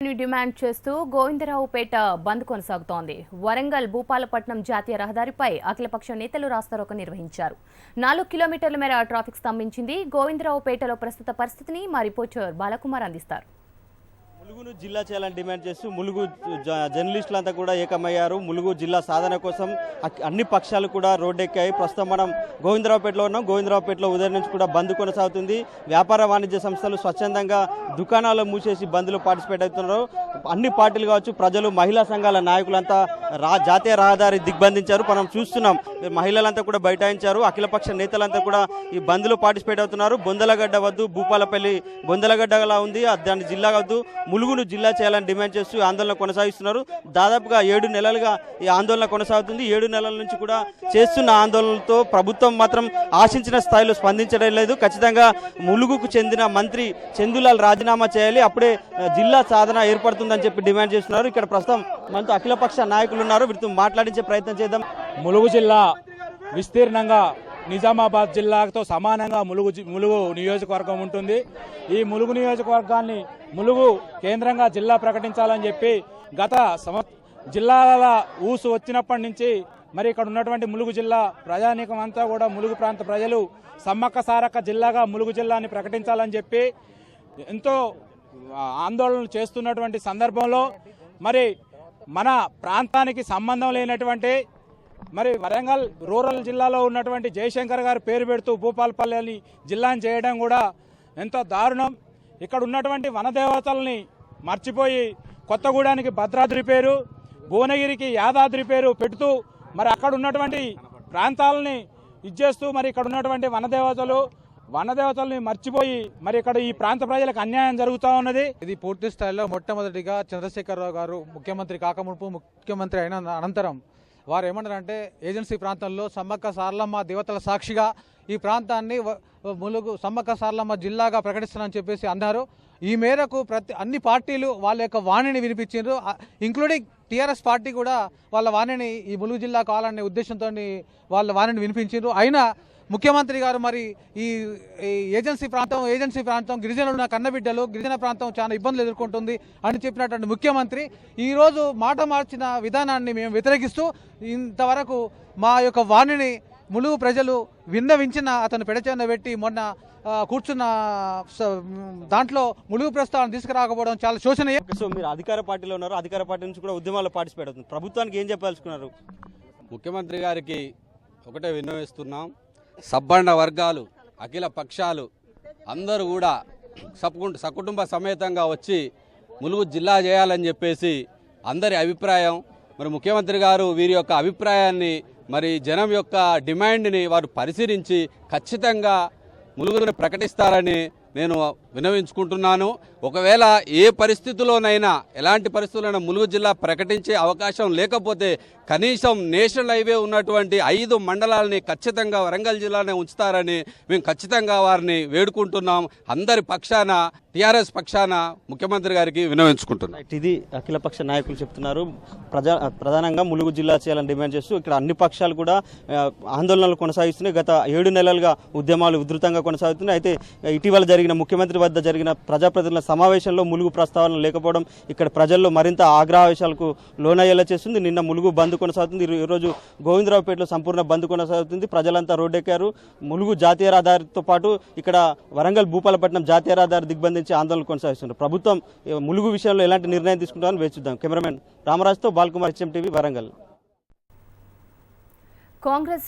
ని డిమాండ్ చేస్తూ గోవిందరావుపేట బంద్ కొనసాగుతోంది. వరంగల్ భూపాలపట్నం జాతీయ రహదారిపై అఖిలపక్ష నేతలు రాస్తారోకో నిర్వహించారు. 4 కిలోమీటర్ల మేర ట్రాఫిక్ స్తంభించింది. గోవిందరావుపేటలో ప్రస్తుత పరిస్థితిని మా రిపోర్టర్ బాలకుమార్ అందిస్తారు. ములుగును జిల్లా చేయాలని డిమాండ్ చేస్తూ ములుగు జర్నలిస్టులంతా కూడా ఏకమయ్యారు. ములుగు జిల్లా సాధన కోసం అన్ని పక్షాలు కూడా రోడ్డెక్కాయి. ప్రస్తుతం మనం గోవిందరావుపేటలో ఉన్నాం. గోవిందరావుపేటలో ఉదయం నుంచి కూడా బంద్ కొనసాగుతుంది. వ్యాపార వాణిజ్య సంస్థలు స్వచ్ఛందంగా దుకాణాలు మూసేసి బంద్లో పార్టిసిపేట్ అవుతున్నారు. అన్ని పార్టీలు కావచ్చు, ప్రజలు, మహిళా సంఘాల నాయకులంతా జాతీయ రహదారి దిగ్బంధించారు. మనం చూస్తున్నాం, మహిళలంతా కూడా బైఠాయించారు. అఖిలపక్ష నేతలంతా కూడా ఈ బంద్లో పార్టిసిపేట్ అవుతున్నారు. బొందలగడ్డ వద్దు, భూపాలపల్లి బొందలగడ్డలా ఉంది, దాని జిల్లా వద్దు, ములుగును జిల్లా చేయాలని డిమాండ్ చేస్తూ ఆందోళన కొనసాగిస్తున్నారు. దాదాపుగా 7 నెలలుగా ఈ ఆందోళన కొనసాగుతుంది. 7 నెలల నుంచి కూడా చేస్తున్న ఆందోళనలతో ప్రభుత్వం మాత్రం ఆశించిన స్థాయిలో స్పందించడం లేదు. ఖచ్చితంగా ములుగుకు చెందిన మంత్రి చందులాల్ రాజీనామా చేయాలి, అప్పుడే జిల్లా సాధన ఏర్పడుతుందని చెప్పి డిమాండ్ చేస్తున్నారు. ఇక్కడ ప్రస్తుతం మనతో అఖిలపక్ష నాయకులు ఉన్నారు, వీరితో మాట్లాడించే ప్రయత్నం చేద్దాం. ములుగు జిల్లా విస్తీర్ణంగా నిజామాబాద్ జిల్లాతో సమానంగా ములుగు నియోజకవర్గం ఉంటుంది. ఈ ములుగు నియోజకవర్గాన్ని ములుగు కేంద్రంగా జిల్లా ప్రకటించాలని చెప్పి గత జిల్లాల ఊసు వచ్చినప్పటి నుంచి మరి ఇక్కడ ఉన్నటువంటి ములుగు జిల్లా ప్రజానీకం అంతా కూడా ములుగు ప్రాంత ప్రజలు సమ్మక్క సారక్క జిల్లాగా ములుగు జిల్లాని ప్రకటించాలని చెప్పి ఎంతో ఆందోళనలు చేస్తున్నటువంటి సందర్భంలో మరి మన ప్రాంతానికి సంబంధం లేనటువంటి మరి వరంగల్ రూరల్ జిల్లాలో ఉన్నటువంటి జయశంకర్ గారు పేరు పెడుతూ భూపాలపల్లి జిల్లాని చేయడం కూడా ఎంతో దారుణం. ఇక్కడ ఉన్నటువంటి వనదేవతల్ని మర్చిపోయి కొత్తగూడానికి భద్రాద్రి పేరు, భువనగిరికి యాదాద్రి పేరు పెడుతూ మరి అక్కడ ఉన్నటువంటి ప్రాంతాలని ఇచ్చేస్తూ మరి ఇక్కడ ఉన్నటువంటి వనదేవతల్ని మర్చిపోయి మరి ఇక్కడ ఈ ప్రాంత ప్రజలకు అన్యాయం జరుగుతూ ఉన్నది. ఇది పూర్తి స్థాయిలో మొట్టమొదటిగా చంద్రశేఖరరావు గారు ముఖ్యమంత్రి కాకమునుపు ముఖ్యమంత్రి అయిన అనంతరం వారు ఏమన్నారంటే ఏజెన్సీ ప్రాంతంలో సమ్మక్క సారలమ్మ దేవతల సాక్షిగా ఈ ప్రాంతాన్ని ములుగు సమ్మక్క సారలమ్మ జిల్లాగా ప్రకటిస్తానని చెప్పేసి అన్నారు. ఈ మేరకు అన్ని పార్టీలు వాళ్ళ యొక్క వాణిని వినిపించారు. ఇంక్లూడింగ్ టీఆర్ఎస్ పార్టీ కూడా వాళ్ళ వాణిని ఈ ములుగు జిల్లా కావాలనే ఉద్దేశంతో వాళ్ళ వాణిని వినిపించారు. అయినా ముఖ్యమంత్రి గారు మరి ఈ ఏజెన్సీ ప్రాంతం గిరిజనులు ఉన్న కన్నబిడ్డలు, గిరిజన ప్రాంతం చాలా ఇబ్బందులు ఎదుర్కొంటుంది అని చెప్పినటువంటి ముఖ్యమంత్రి ఈరోజు మాట మార్చిన విధానాన్ని మేము వ్యతిరేకిస్తూ ఇంతవరకు మా యొక్క వాణిని ములుగు ప్రజలు విన్నవించిన అతను పెడచెన్న పెట్టి మొన్న కూర్చున్న దాంట్లో ములుగు ప్రస్తావన తీసుకురాకపోవడం చాలా శోచనీయం. సో మీరు అధికార పార్టీలో ఉన్నారు, అధికార పార్టీ నుంచి కూడా ఉద్యమాల్లో పార్టిసిపేట్ అవుతుంది. ప్రభుత్వానికి ఏం చెప్పాల్సుకున్నారు? ముఖ్యమంత్రి గారికి ఒకటే విన్నవిస్తున్నాం, సబ్బండ వర్గాలు, అఖిల పక్షాలు అందరూ కూడా సకుటుంబ సమేతంగా వచ్చి ములుగు జిల్లా చేయాలని చెప్పేసి అందరి అభిప్రాయం. మరి ముఖ్యమంత్రి గారు వీరి యొక్క అభిప్రాయాన్ని మరి జనం యొక్క డిమాండ్ని వారు పరిశీలించి ఖచ్చితంగా ములుగును ప్రకటిస్తారని నేను విన్నవించుకుంటున్నాను. ఒకవేళ ఏ పరిస్థితుల్లోనైనా ఎలాంటి పరిస్థితుల్లోనైనా ములుగు జిల్లా ప్రకటించే అవకాశం లేకపోతే కనీసం నేషనల్ హైవే ఉన్నటువంటి 5 మండలాలని ఖచ్చితంగా వరంగల్ జిల్లానే ఉంచుతారని మేము ఖచ్చితంగా వారిని వేడుకుంటున్నాం. అందరి పక్షాన, టీఆర్ఎస్ పక్షాన ముఖ్యమంత్రి గారికి విన్నవించుకుంటున్నాం. ఇది అఖిలపక్ష నాయకులు చెప్తున్నారు. ప్రధానంగా ములుగు జిల్లా చేయాలని డిమాండ్ చేస్తూ ఇక్కడ అన్ని పక్షాలు కూడా ఆందోళనలు కొనసాగిస్తున్నాయి. గత 7 నెలలుగా ఉద్యమాలు ఉధృతంగా కొనసాగుతున్నాయి. అయితే ఇటీవల జరిగిన ముఖ్యమంత్రి వద్ద జరిగిన ప్రజాప్రతినిధుల సమావేశంలో ములుగు ప్రస్తావన లేకపోవడం ఇక్కడ ప్రజల్లో మరింత ఆగ్రహావేశాలకు లోనయ్యేలా చేస్తుంది. నిన్న ములుగు బంద్ కొనసాగుతుంది. ఈరోజు గోవిందరావుపేటలో సంపూర్ణ బంద్ కొనసాగుతుంది. ప్రజలంతా రోడ్డెక్కారు. ములుగు జాతీయ రహదారితో పాటు ఇక్కడ వరంగల్ భూపాలపట్నం జాతీయ రహదారి దిగ్బంధించి ఆందోళన కొనసాగిస్తున్నారు. ప్రభుత్వం ములుగు విషయంలో ఎలాంటి నిర్ణయం తీసుకుంటామని వేచి చూద్దాం. కెమెరామెన్ రామరాజ్తో బాలకుమార్, HM TV, వరంగల్. కాంగ్రెస్